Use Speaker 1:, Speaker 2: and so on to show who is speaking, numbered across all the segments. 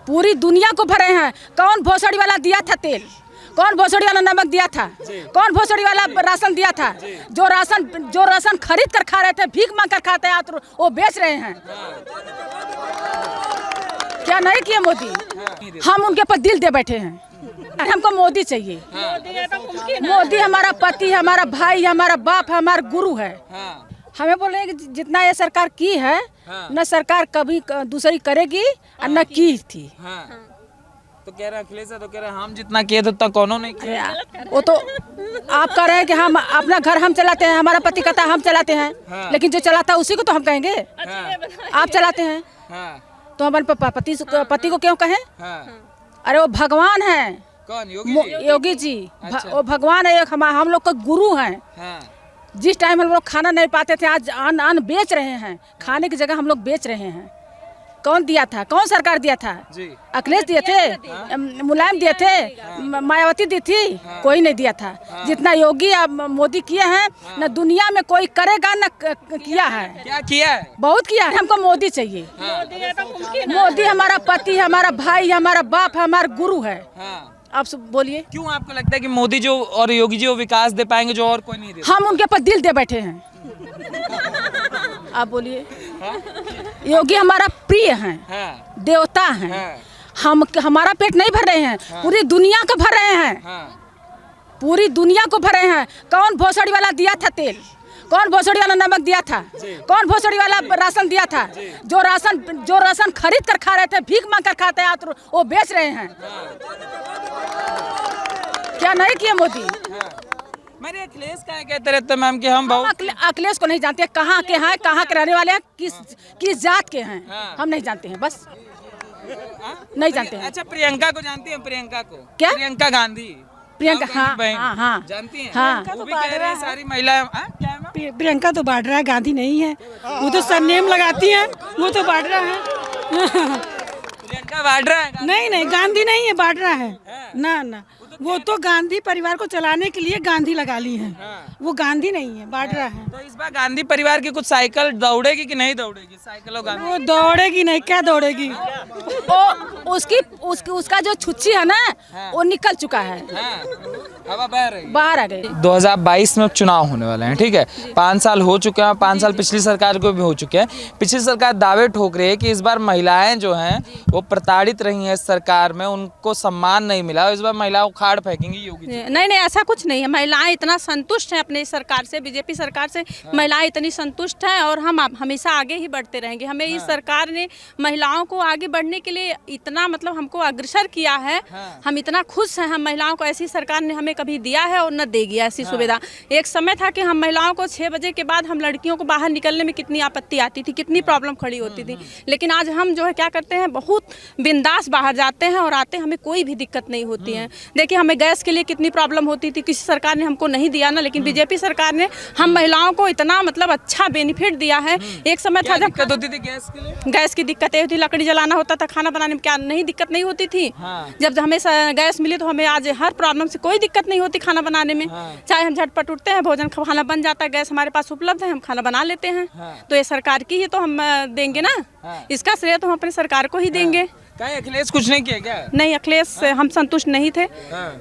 Speaker 1: पूरी दुनिया को भरे हैं। कौन भोसड़ी वाला दिया था तेल, कौन भोसड़ी वाला नमक दिया था, कौन भोसड़ी वाला राशन दिया था? जो राशन खरीद कर खा रहे थे, भीख मांग कर खाते हैं, तो वो बेच रहे हैं। क्या नहीं किए मोदी? हम उनके ऊपर दिल दे बैठे हैं। हमको मोदी चाहिए। मोदी हमारा पति है, हमारा भाई है, हमारा बाप है, हमारा गुरु है। हमें बोल रहे हैं कि जितना ये सरकार की है न सरकार कभी दूसरी करेगी और न की थी।
Speaker 2: तो कह रहे अखिलेश तो कह रहे हम जितना किए थे उतना कौन नहीं किया।
Speaker 1: वो तो आप कह रहे हैं कि हम अपना घर हम चलाते हैं, हमारा पति कहता है हम चलाते हैं, लेकिन जो चलाता है उसी को तो हम कहेंगे। आप चलाते हैं तो हमारे पति को क्यों कहें? अरे वो भगवान है।
Speaker 2: कौन?
Speaker 1: योगी जी। वो भगवान है, हम लोग का गुरु हैं। जिस टाइम हम लोग खाना नहीं पाते थे, आज अन्न बेच रहे हैं, खाने की जगह हम लोग बेच रहे हैं। कौन दिया था? कौन सरकार दिया था? अखिलेश दिए थे, मुलायम दिए थे, मायावती दी थी? कोई नहीं दिया था। जितना योगी मोदी किए हैं न दुनिया में कोई करेगा न किया है।
Speaker 2: क्या किया है?
Speaker 1: बहुत किया है। हमको मोदी चाहिए। मोदी हमारा पति है, हमारा भाई है, हमारा बाप है, हमारा गुरु है। आप बोलिए
Speaker 2: क्यों आपको लगता है कि मोदी जो और योगी जी वो विकास दे पाएंगे जो और कोई नहीं दे?
Speaker 1: हम उनके ऊपर दिल दे बैठे हैं। आप बोलिए। योगी हमारा प्रिय है, देवता है। हमारा पेट नहीं भर रहे हैं, पूरी दुनिया को भर रहे हैं। पूरी दुनिया को भर रहे हैं। कौन भोसड़ी वाला दिया था तेल, कौन भोसड़ी वाला नमक दिया था, कौन भोसड़ी वाला राशन दिया था? जो राशन खरीद कर खा रहे थे, भीख मांग कर खाते हैं, तो वो बेच रहे हैं। क्या नहीं किए मोदी?
Speaker 2: मेरे अखिलेश का कहते रहते मैम कि हम बहुत
Speaker 1: अखिलेश को नहीं जानते, कहाँ के हैं, कहाँ के रहने वाले हैं, किस जात के हैं, हम नहीं जानते हैं। बस नहीं जानते हैं।
Speaker 2: अच्छा, प्रियंका को जानती हैं? प्रियंका को?
Speaker 1: क्या?
Speaker 2: प्रियंका गांधी।
Speaker 1: प्रियंका? हाँ
Speaker 2: जानती हैं?
Speaker 1: हाँ।
Speaker 2: वो भी कह रहे हैं सारी महिलाएं।
Speaker 3: प्रियंका तो बाढ़ रहा है, गांधी नहीं है। वो तो सरनेम लगाती है, वो तो बाढ़ रहा है।
Speaker 2: प्रियंका वाड्रा है?
Speaker 3: नहीं, गांधी नहीं है, बाढ़ रहा है। ना, वो तो गांधी परिवार को चलाने के लिए गांधी लगा ली है। वो गांधी नहीं है, बाढ़ रहा है।
Speaker 2: तो इस बार गांधी परिवार की कुछ साइकिल दौड़ेगी कि नहीं दौड़ेगी? साइकिलों गांधी
Speaker 3: वो दौड़ेगी नहीं, क्या दौड़ेगी?
Speaker 1: उसका जो छुच्छी है ना, वो निकल चुका है।
Speaker 2: हवा
Speaker 1: बाहर आ गई।
Speaker 2: 2022 में चुनाव होने वाले हैं, ठीक है। 5 साल हो चुके हैं, 5 साल पिछली सरकार को भी हो चुके हैं। पिछली सरकार दावे ठोक रही है कि इस बार महिलाएं जो हैं वो प्रताड़ित रही हैं इस सरकार में, उनको सम्मान नहीं मिला। इस बार महिलाओं को खाड़ फेंकेंगी योगी जी।
Speaker 4: नहीं, ऐसा कुछ नहीं है। महिलाएं इतना संतुष्ट हैं अपनी सरकार से, बीजेपी सरकार से। महिलाएं इतनी संतुष्ट हैं और हम हमेशा आगे ही बढ़ते रहेंगे। हमें इस सरकार ने महिलाओं को आगे बढ़ने के लिए इतना हमको अग्रसर किया है। हम इतना खुश हैं। हम महिलाओं को ऐसी सरकार ने हमें कभी दिया है और न देगी ऐसी सुविधा। एक समय था कि हम महिलाओं को 6 बजे के बाद हम लड़कियों को बाहर निकलने में कितनी आपत्ति आती थी, कितनी प्रॉब्लम खड़ी होती थी। लेकिन आज हम जो है क्या करते हैं, बहुत बिंदास बाहर जाते हैं और आते हैं, हमें कोई भी दिक्कत नहीं होती है। देखिए, हमें गैस के लिए कितनी प्रॉब्लम होती थी, किसी सरकार ने हमको नहीं दिया ना, लेकिन बीजेपी सरकार ने हम महिलाओं को इतना अच्छा बेनिफिट दिया है। एक समय था जब
Speaker 2: दिक्कत होती थी गैस के लिए,
Speaker 4: गैस की दिक्कतें होती, लकड़ी जलाना होता था, खाना बनाने में क्या नहीं दिक्कत नहीं होती थी। जब हमें गैस मिली तो हमें आज हर प्रॉब्लम से कोई दिक्कत नहीं होती खाना बनाने में। चाहे हम झटपट उठते हैं, भोजन खाना बन जाता है, गैस हमारे पास उपलब्ध है, हम खाना बना लेते हैं। तो ये सरकार की ही तो हम देंगे ना, इसका श्रेय तो हम अपनी सरकार को ही देंगे।
Speaker 2: अखिलेश कुछ नहीं किया क्या?
Speaker 4: नहीं, अखिलेश से हम संतुष्ट नहीं थे।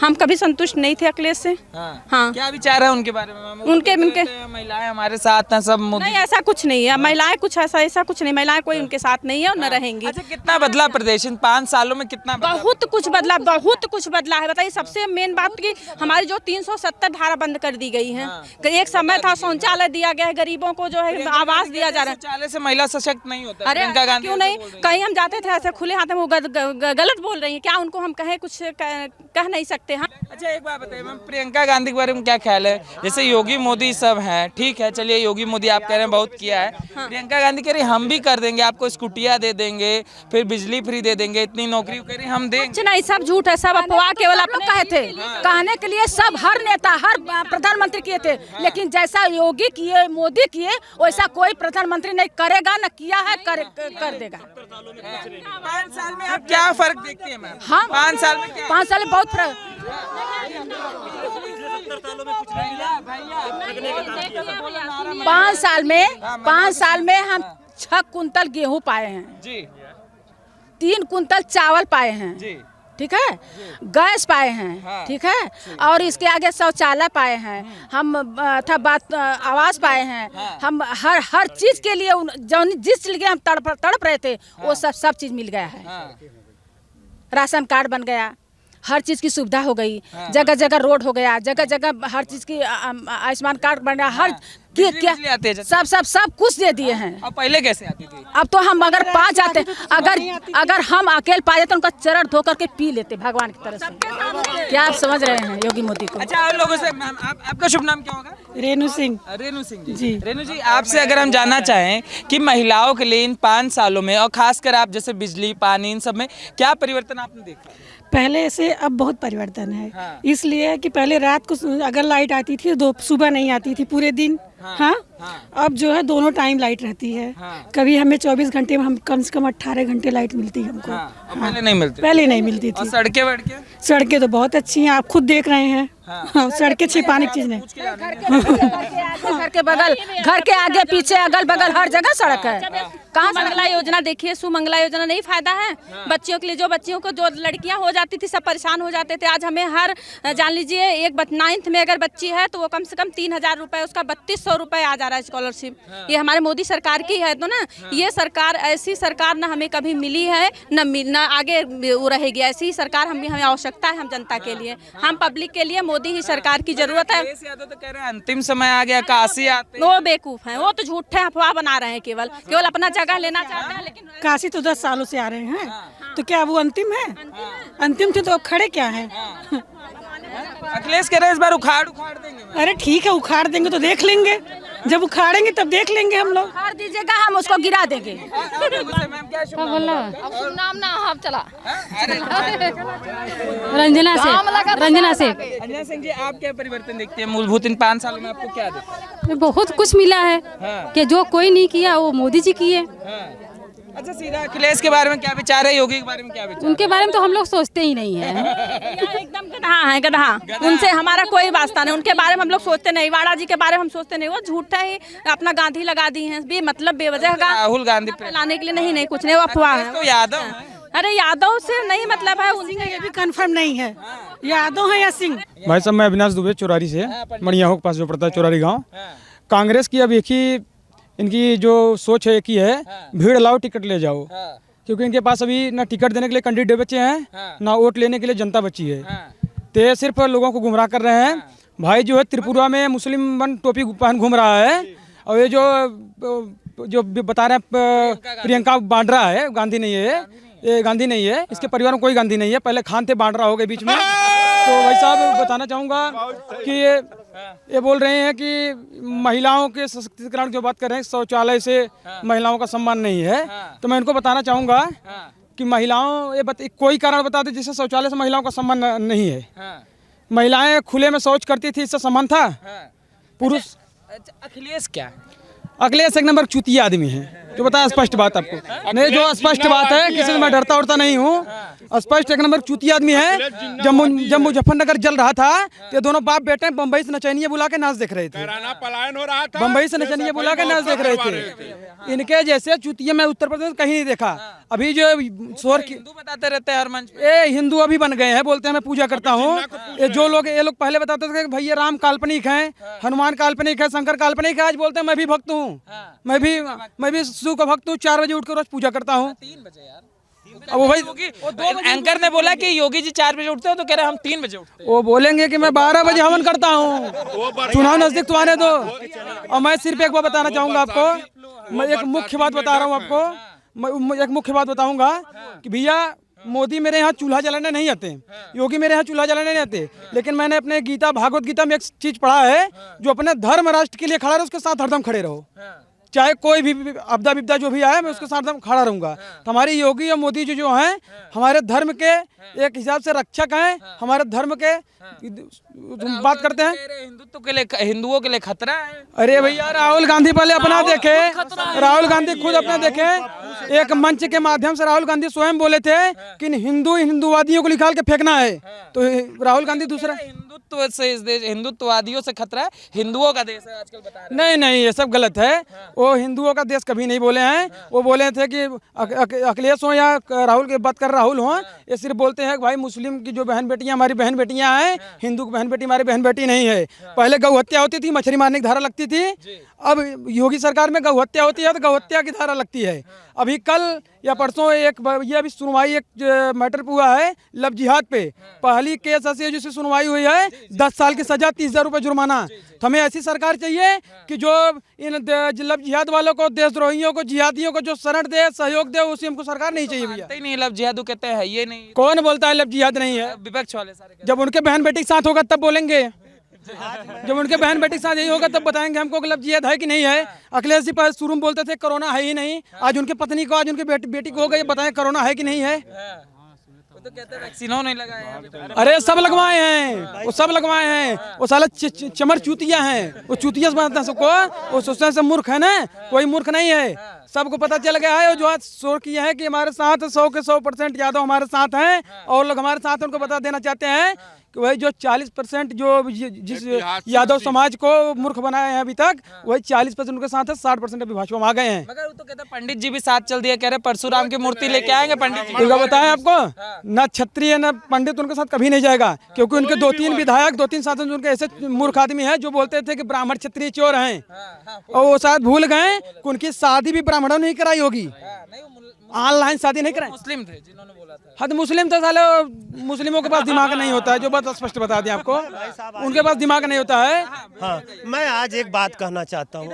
Speaker 4: हम कभी संतुष्ट नहीं थे अखिलेश से। हाँ।
Speaker 2: क्या विचार है उनके बारे में?
Speaker 4: उनके
Speaker 2: महिलाएं हमारे साथ हैं सब।
Speaker 4: नहीं, ऐसा कुछ नहीं है। महिलाएं कुछ ऐसा कुछ नहीं, महिलाएं कोई उनके साथ नहीं है और न रहेंगी।
Speaker 2: अच्छा, कितना बदला प्रदेश इन 5 सालों में? कितना
Speaker 4: बहुत कुछ बदला, बहुत कुछ बदला है। बताइए, सबसे मेन बात की हमारी जो 370 धारा बंद कर दी गई है। एक समय था शौचालय दिया गया है, गरीबों को जो है आवास दिया जा रहा है।
Speaker 2: शौचालय से महिला सशक्त नहीं होता।
Speaker 4: अरे क्यों नहीं? कहीं हम जाते थे ऐसे खुले हाथ में, वो गलत बोल रही है, क्या उनको हम कहे कुछ कह नहीं सकते हैं।
Speaker 2: अच्छा, एक बात बताइए मैम, प्रियंका गांधी के बारे में क्या ख्याल है? जैसे योगी मोदी सब हैं, ठीक है, चलिए योगी मोदी आप कह रहे हैं बहुत किया है। प्रियंका गांधी कह रही हम भी कर देंगे, आपको स्कूटियां दे देंगे, फिर बिजली फ्री दे देंगे, इतनी नौकरी कह रही हम देंगे।
Speaker 1: नहीं, सब झूठ है, सब अफवाह। केवल आप लोग कहे थे, कहने के लिए सब हर नेता हर प्रधानमंत्री किए थे, लेकिन जैसा योगी किए, मोदी किए, वैसा कोई प्रधानमंत्री नहीं करेगा, न किया है, कर देगा।
Speaker 2: 5 साल में आप क्या फर्क देखती है मैम?
Speaker 1: हाँ,
Speaker 2: 5 साल में
Speaker 1: 5 साल में बहुत फर्क। 5 साल में हम 6 कुंतल गेहूं पाए हैं
Speaker 2: जी।
Speaker 1: 3 कुंतल चावल पाए हैं,
Speaker 2: जी
Speaker 1: ठीक है, गैस पाए हैं,
Speaker 2: हाँ।
Speaker 1: ठीक है, और इसके आगे शौचालय पाए हैं, हम बात आवास पाए हैं,
Speaker 2: हाँ।
Speaker 1: हम हर चीज के लिए जिस चीज के लिए हम तड़प रहे थे वो सब चीज मिल गया है।
Speaker 2: हाँ।
Speaker 1: राशन कार्ड बन गया, हर चीज़ की सुविधा हो गई,
Speaker 2: हाँ।
Speaker 1: जगह जगह रोड हो गया, जगह जगह हर चीज़ की आयुष्मान कार्ड बन गया, हर
Speaker 2: बिजली आती है जैसे?
Speaker 1: सब कुछ दे दिए हैं।
Speaker 2: अब पहले कैसे आती थी?
Speaker 1: अब तो हम अगर पा जाते, अगर हम अकेले पा जाते उनका चरण धो करके पी लेते भगवान की तरफ से। क्या आप समझ रहे हैं योगी मोदी को?
Speaker 2: अच्छा, और लोगों से मैम, आपका शुभ नाम क्या होगा?
Speaker 3: रेणु सिंह।
Speaker 2: रेणु सिंह
Speaker 3: जी।
Speaker 2: रेणु जी, आपसे अगर हम जानना चाहें कि महिलाओं के लिए इन 5 सालों में, और खासकर आप जैसे बिजली पानी इन सब में क्या परिवर्तन आपने देखा?
Speaker 3: पहले से अब बहुत परिवर्तन है।
Speaker 2: हाँ।
Speaker 3: इसलिए कि पहले रात को अगर लाइट आती थी तो सुबह नहीं आती थी पूरे दिन। हाँ, अब जो है दोनों टाइम लाइट रहती है।
Speaker 2: हाँ।
Speaker 3: कभी हमें 24 घंटे में हम कम से कम 18 घंटे लाइट मिलती है हमको।
Speaker 2: हाँ, और पहले नहीं मिलती?
Speaker 3: पहले नहीं मिलती
Speaker 2: और
Speaker 3: थी।
Speaker 2: सड़कें वड़कें?
Speaker 3: सड़कें तो बहुत अच्छी हैं, आप खुद देख रहे हैं। हाँ, सड़कें छिपाने की चीज नहीं।
Speaker 1: घर के बगल, घर के आगे पीछे अगल बगल हर जगह सड़क है।
Speaker 4: कहाँ मंगला योजना देखिए, सुमंगला योजना नहीं फायदा है बच्चियों के लिए? जो बच्चियों को, जो लड़कियां हो जाती थी सब परेशान हो जाते थे। आज हमें हर, जान लीजिए, एक 9th में अगर बच्ची है तो वो कम से कम 3000 रुपए, उसका 3200 रुपए आ जा रहा है स्कॉलरशिप। ये हमारे मोदी सरकार की है तो ना, ये सरकार, ऐसी सरकार ना हमें कभी मिली है न आगे वो रहेगी। ऐसी सरकार हमें आवश्यकता है, हम जनता के लिए, हम पब्लिक के लिए मोदी ही सरकार की जरूरत है।
Speaker 2: यादव तो कह रहे हैं अंतिम समय आ गया, काशी आते।
Speaker 4: वो बेवकूफ है, वो तो झूठे अफवाह बना रहे हैं, केवल अपना जगह लेना चाहते हैं। लेकिन
Speaker 3: काशी तो 10 सालों से आ रहे हैं, तो क्या वो अंतिम है? अंतिम थे तो अब खड़े क्या हैं?
Speaker 2: अखिलेश कह रहे हैं इस बार उखाड़ देंगे।
Speaker 3: अरे ठीक है, उखाड़ देंगे तो देख लेंगे, जब उखाड़ेंगे तब देख लेंगे हम लोग।
Speaker 1: उखाड़ दीजिएगा, हम उसको गिरा देंगे।
Speaker 2: मैम, क्या शुभ नाम है?
Speaker 1: नाम ना हम चला
Speaker 5: रंजना से।
Speaker 2: अंजना सिंह जी, आप क्या परिवर्तन देखते हैं मूलभूत इन 5 सालों में? आपको क्या दिखता
Speaker 5: बहुत कुछ मिला है कि जो कोई नहीं किया वो मोदी जी किए।
Speaker 2: है? अच्छा, सीधा अखिलेश के बारे में क्या विचार है, योगी के बारे में क्या विचार?
Speaker 5: उनके बारे में तो हम लोग सोचते ही नहीं है।
Speaker 4: एकदम गधा है, गधा। उनसे हमारा कोई वास्ता नहीं, उनके बारे में हम लोग सोचते नहीं। वाड़ा जी के बारे में हम सोचते नहीं, वो झूठा ही अपना गांधी लगा दी है, मतलब बेवजह
Speaker 2: राहुल गांधी
Speaker 4: फैलाने के लिए। नहीं कुछ नहीं, वो अफवाह है।
Speaker 2: तो यादव है।
Speaker 4: अरे यादव से नहीं मतलब है,
Speaker 3: ये भी कंफर्म नहीं है यादव है या सिंह।
Speaker 6: भाई साहब, मैं अविनाश दुबे चौरारी से, मणियाहो के पास जो पड़ता है चौरारी गांव। कांग्रेस की अब एक ही इनकी जो सोच है, एक ही है, भीड़ लाओ टिकट ले जाओ। क्योंकि इनके पास अभी ना टिकट देने के लिए कैंडिडेट बचे हैं, ना वोट लेने के लिए जनता बची है। तो ये सिर्फ लोगों को गुमराह कर रहे हैं। भाई जो है त्रिपुरा में मुस्लिम बन टोपी पहन घूम रहा है, और ये जो बता रहे हैं प्रियंका बांड्रा है, गांधी नहीं है ये, गांधी नहीं है, इसके परिवार में कोई गांधी नहीं है। पहले खान थे, बांड्रा हो गए बीच में। तो भाई साहब, बताना चाहूँगा कि ये बोल रहे हैं कि महिलाओं के सशक्तिकरण की बात कर रहे हैं, शौचालय से महिलाओं का सम्मान नहीं है। तो मैं इनको बताना चाहूँगा कि महिलाओं, कोई कारण बता दे जिससे शौचालय से महिलाओं का सम्मान नहीं है। महिलाएं खुले में शौच करती थी, इससे सम्मान था? पुरुष।
Speaker 2: अखिलेश क्या है?
Speaker 6: अखिलेश एक नंबर चूतिया आदमी है, जो बताया स्पष्ट बात आपको। नहीं, जो स्पष्ट बात है, किसी से मैं डरता उड़ता नहीं हूँ। स्पष्ट एक नंबर चूतिया आदमी है। जब मुजफ्फरनगर जल रहा था तो दोनों बाप बेटे बम्बई से नचनिया बुला के नाच देख रहे थे।
Speaker 7: पलायन हो रहा था,
Speaker 6: बम्बई से नचनिया बुला के नाच देख रहे थे। इनके जैसे चूतिया मैं उत्तर प्रदेश कहीं नहीं देखा। अभी जो शोर की
Speaker 2: हिंदू बताते रहते हैं हर मंच पे।
Speaker 6: ये हिंदू अभी बन गए हैं, बोलते हैं मैं पूजा करता हूँ। ये लोग पहले बताते थे कि भैया राम काल्पनिक हैं, हनुमान काल्पनिक है, शंकर काल्पनिक है। आज बोलते हैं मैं भी भक्त हूँ, मैं भी शिव का भक्त हूँ। 4 बजे उठ कर रोज पूजा करता हूँ।
Speaker 2: 3 बजे यार।
Speaker 6: अब वो भाई
Speaker 2: एंकर ने बोला कि योगी जी 4 बजे उठते हो, तो कह रहे हम 3 बजे उठते हैं।
Speaker 6: वो बोलेंगे कि मैं 12 बजे हवन करता हूँ। चुनाव नजदीक तो आने दो। और मैं सिर्फ एक बात बताना चाहूँगा आपको, मैं एक मुख्य बात बता रहा हूँ आपको। मैं एक मुख्य बात बताऊँगा कि भैया, मोदी मेरे यहाँ चूल्हा जलाने नहीं आते, योगी मेरे यहाँ चूल्हा जलाने नहीं आते, लेकिन मैंने अपने गीता भागवत गीता में एक चीज पढ़ा है, जो अपने धर्म राष्ट्र के लिए खड़ा रहे उसके साथ हरदम खड़े रहो। चाहे कोई भी आपदा विपदा जो भी आए, मैं उसके साथ एकदम खड़ा रहूंगा। तो हमारी योगी और मोदी जी जो हैं, हमारे धर्म के एक हिसाब से रक्षक हैं, हमारे धर्म के बात करते हैं।
Speaker 2: हिंदुत्व के लिए, हिंदुओं के लिए खतरा है।
Speaker 6: अरे भैया, राहुल गांधी पहले अपना देखे, राहुल गांधी खुद अपना देखे। एक मंच के माध्यम से राहुल गांधी स्वयं बोले थे कि हिंदूवादियों को निकाल के फेंकना है। तो राहुल गांधी दूसरा,
Speaker 2: हिंदुत्व से इस देश, हिंदुत्ववादियों से खतरा है, हिंदुओं का देश है आजकल बता रहे हैं।
Speaker 6: नहीं, ये सब गलत है। वो वो हिंदुओं का देश कभी नहीं बोले हैं। वो बोले थे कि अखिलेश हो या राहुल की बात कर राहुल हो, ये सिर्फ बोलते हैं कि भाई मुस्लिम की जो बहन बेटियां हमारी बहन बेटियां हैं, हिंदू की बहन बेटी हमारी बहन बेटी नहीं है। पहले गौ हत्या होती थी, मछली मारने की धारा लगती थी। अब योगी सरकार में गौ हत्या होती है तो गौ हत्या की धारा लगती है। अभी कल या परसों ये अभी सुनवाई एक मैटर पे हुआ है लव जिहाद पे। पहली केस ऐसी है जिसकी सुनवाई हुई है 10 साल की सजा, 30,000 रुपये जुर्माना। तो हमें ऐसी सरकार चाहिए कि जो इन लव जिहाद वालों को, देशद्रोहियों को, जिहादियों को जो शरण दे, सहयोग दे, उसी हमको सरकार नहीं चाहिए भैया।
Speaker 2: ही नहीं लव जिहाद कहते हैं, ये नहीं।
Speaker 6: कौन बोलता है लव जिहाद नहीं है?
Speaker 2: विपक्ष वाले सारे।
Speaker 6: जब उनके बहन बेटी के साथ होगा तब बोलेंगे। जब उनके बहन बेटी के साथ यही होगा तब बताएंगे हमको कि लव जिहाद है कि नहीं है। अखिलेश जी पर शुरू में बोलते थे कोरोना है ही नहीं, आज उनकी पत्नी को, आज उनकी बेटी को हो गई, बताएं कोरोना है कि नहीं है।
Speaker 2: वो तो कहते हैं वैक्सीनों नहीं लगाए हैं।
Speaker 6: अरे सब लगवाए हैं, वो सब लगवाए हैं। वो साला चमर चूतिया हैं, वो चूतिया से बनाते हैं सबको। वो सोचते हैं सब मूर्ख है ना, कोई मूर्ख नहीं है। सबको पता चल गया है। जो आज शोर किया है कि हमारे साथ 100 के 100% यादव हमारे साथ हैं और लोग हमारे साथ, उनको बता देना चाहते हैं कि वही जो 40% जो जिस यादव समाज को मूर्ख बनाए हैं अभी तक, वही 40% उनके साथ है, 60% अभी भाजपा में आ गए हैं।
Speaker 2: मगर वो तो कहते हैं पंडित जी भी साथ चल दिया, कह रहे परशुराम की मूर्ति लेके आएंगे पंडित जी।
Speaker 6: उनका बताएं आपको, ना क्षत्रिय ना पंडित उनके साथ कभी नहीं जाएगा, क्योंकि उनके 2-3 विधायक, 2-3 सांसद उनके ऐसे मूर्ख आदमी हैं जो बोलते थे कि ब्राह्मण क्षत्रिय चोर हैं, और वो शायद भूल गए कि उनकी शादी भी ब्राह्मणों ने ही कराई होगी, ऑनलाइन शादी नहीं कराई।
Speaker 2: मुस्लिम थे जिन्होंने बोला था।
Speaker 6: हाँ तो मुस्लिम तो साले, मुस्लिमों के पास दिमाग नहीं होता है, जो बात स्पष्ट बता दें आपको, उनके पास दिमाग नहीं होता है।
Speaker 7: हाँ, मैं आज एक बात कहना चाहता हूँ।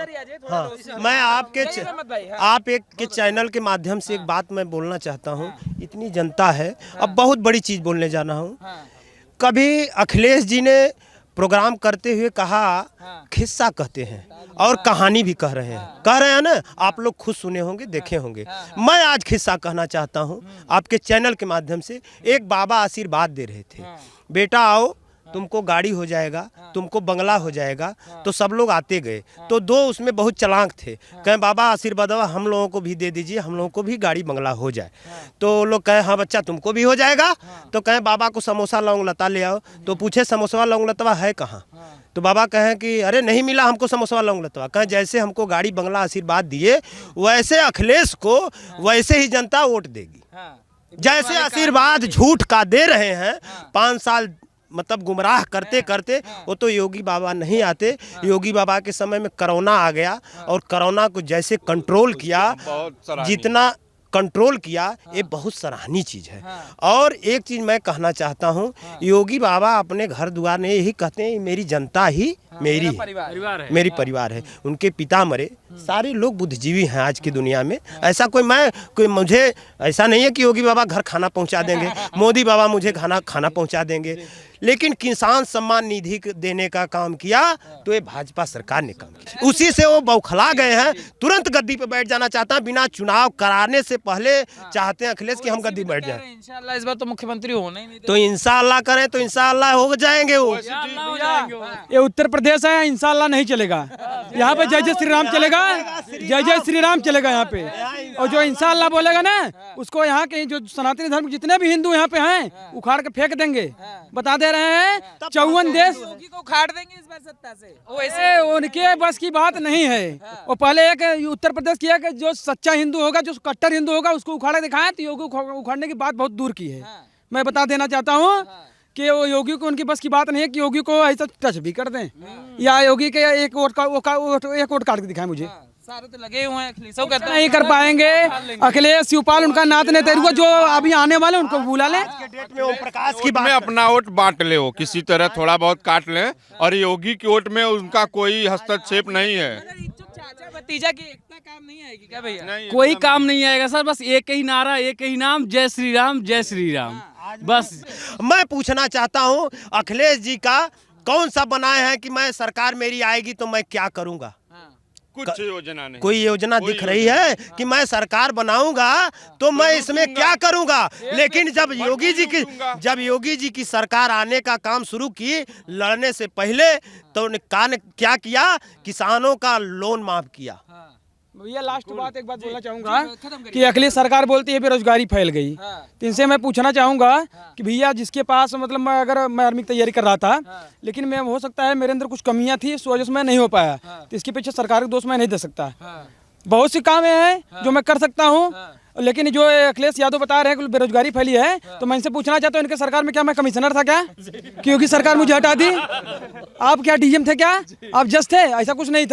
Speaker 7: हाँ, मैं आप एक के चैनल के माध्यम से एक बात मैं बोलना चाहता हूँ। इतनी जनता है, अब बहुत बड़ी चीज़ बोलने जाना हूँ। कभी अखिलेश जी ने प्रोग्राम करते हुए कहा, खिस्सा कहते हैं और कहानी भी कह रहे हैं ना, आप लोग खुद सुने होंगे, देखे होंगे। मैं आज खिस्सा कहना चाहता हूँ आपके चैनल के माध्यम से। एक बाबा आशीर्वाद दे रहे थे, बेटा आओ तुमको गाड़ी हो जाएगा, तुमको बंगला हो जाएगा। तो सब लोग आते गए, तो 2 उसमें बहुत चालाक थे, कहें बाबा आशीर्वाद हम लोगों को भी दे दीजिए, हम लोगों को भी गाड़ी बंगला हो जाए। तो लोग कहें हाँ बच्चा तुमको भी हो जाएगा। तो कहें बाबा को समोसा लौंग लता ले आओ। तो पूछे समोसा लौंग लतवा है कहाँ? तो बाबा कहें कि अरे नहीं मिला हमको समोसा लौंग लतवा। कहें जैसे हमको गाड़ी बंगला आशीर्वाद दिए, वैसे अखिलेश को वैसे ही जनता वोट देगी। जैसे आशीर्वाद झूठ का दे रहे हैं, 5 साल मतलब गुमराह करते करते, वो तो योगी बाबा नहीं आते। योगी बाबा के समय में कोरोना आ गया, और कोरोना को जैसे कंट्रोल किया, जितना कंट्रोल किया, ये बहुत सराहनीय चीज़ है। और एक चीज़ मैं कहना चाहता हूँ, योगी बाबा अपने घर द्वार में यही कहते हैं, मेरी जनता ही मेरी मेरी परिवार है। उनके पिता मरे, सारे लोग बुद्धिजीवी हैं आज की दुनिया में। ऐसा कोई मुझे ऐसा नहीं है कि योगी बाबा घर खाना पहुंचा देंगे, मोदी बाबा मुझे खाना पहुंचा देंगे, लेकिन किसान सम्मान निधि देने का काम किया तो ये भाजपा सरकार ने काम किया। उसी से वो बौखला गए हैं, तुरंत गद्दी पे बैठ जाना चाहता है, बिना चुनाव कराने से पहले चाहते हैं अखिलेश कि हम गद्दी बैठ जाएं।
Speaker 2: इंशाल्लाह इस बार तो मुख्यमंत्री होना ही नहीं।
Speaker 7: तो इंशाल्लाह करें तो इंशाल्लाह हो जाएंगे वो।
Speaker 6: ये उत्तर प्रदेश है, इंशाल्लाह नहीं चलेगा। यहाँ पे जय जय श्री राम चलेगा, जय जय श्री राम चलेगा यहाँ पे। और जो इंशाल्लाह बोलेगा ना, उसको यहाँ के जो सनातनी धर्म जितने भी हिंदू यहाँ पे हैं उखाड़ के फेंक देंगे। बता दे रहे हैं 54 देश
Speaker 2: योगी को उखाड़ देंगे इस बार सत्ता से।
Speaker 6: वैसे उनके बस की बात नहीं है। वो पहले एक उत्तर प्रदेश किया कि जो सच्चा हिंदू होगा, जो कट्टर हिंदू होगा, उसको उखाड़ दिखाया, तो योगी उखाड़ने की बात बहुत दूर की है। मैं बता देना चाहता हूँ कि वो योगी को, उनकी बस की बात नहीं है कि योगी को ऐसा टच भी कर दें, या योगी के एक वोट काट के दिखाएं मुझे।
Speaker 2: सारे तो लगे हुए हैं, अखिलेश कहते
Speaker 6: नहीं कर पाएंगे। अखिलेश शिवपाल उनका नात ने तेरे को, जो अभी आने वाले उनको बुला ले।
Speaker 7: ओम प्रकाश की
Speaker 8: में अपना वोट बांट ले, वो किसी तरह थोड़ा बहुत काट ले, और योगी की वोट में उनका कोई हस्तक्षेप नहीं है।
Speaker 2: चाचा भतीजा की एकता काम नहीं आएगी क्या भैया?
Speaker 9: कोई काम नहीं आएगा सर, बस एक ही नारा, एक ही नाम, जय श्री राम, जय श्री राम, बस।
Speaker 7: मैं पूछना चाहता हूँ अखिलेश जी का कौन सा बनाए हैं कि मैं सरकार मेरी आएगी तो मैं क्या करूँगा?
Speaker 8: कुछ योजना नहीं,
Speaker 7: कोई योजना दिख रही है कि मैं सरकार बनाऊंगा तो मैं इसमें क्या करूंगा? लेकिन जब योगी जी की सरकार आने का काम शुरू की, लड़ने से पहले तो क्या किया? किसानों का लोन माफ किया।
Speaker 6: भैया लास्ट बात एक बात बोलना चाहूँगा कि अखिलेश सरकार बोलती है बेरोजगारी फैल गई। तो इनसे मैं पूछना चाहूँगा कि भैया जिसके पास, मतलब मैं आर्मी की तैयारी कर रहा था, लेकिन मैं हो सकता है मेरे अंदर कुछ कमियां थी, इस वजह से मैं नहीं हो पाया, तो इसके पीछे सरकार का दोष मैं नहीं दे सकता। बहुत सी काम हैं जो मैं कर सकता हूँ, लेकिन जो अखिलेश यादव बता रहे हैं कि बेरोजगारी फैली है, तो मैं इनसे पूछना चाहता हूँ, इनके सरकार में क्या मैं कमिश्नर था क्या, क्योंकि सरकार मुझे हटा दी? आप क्या डीएम थे क्या? आप जज थे? ऐसा कुछ नहीं था।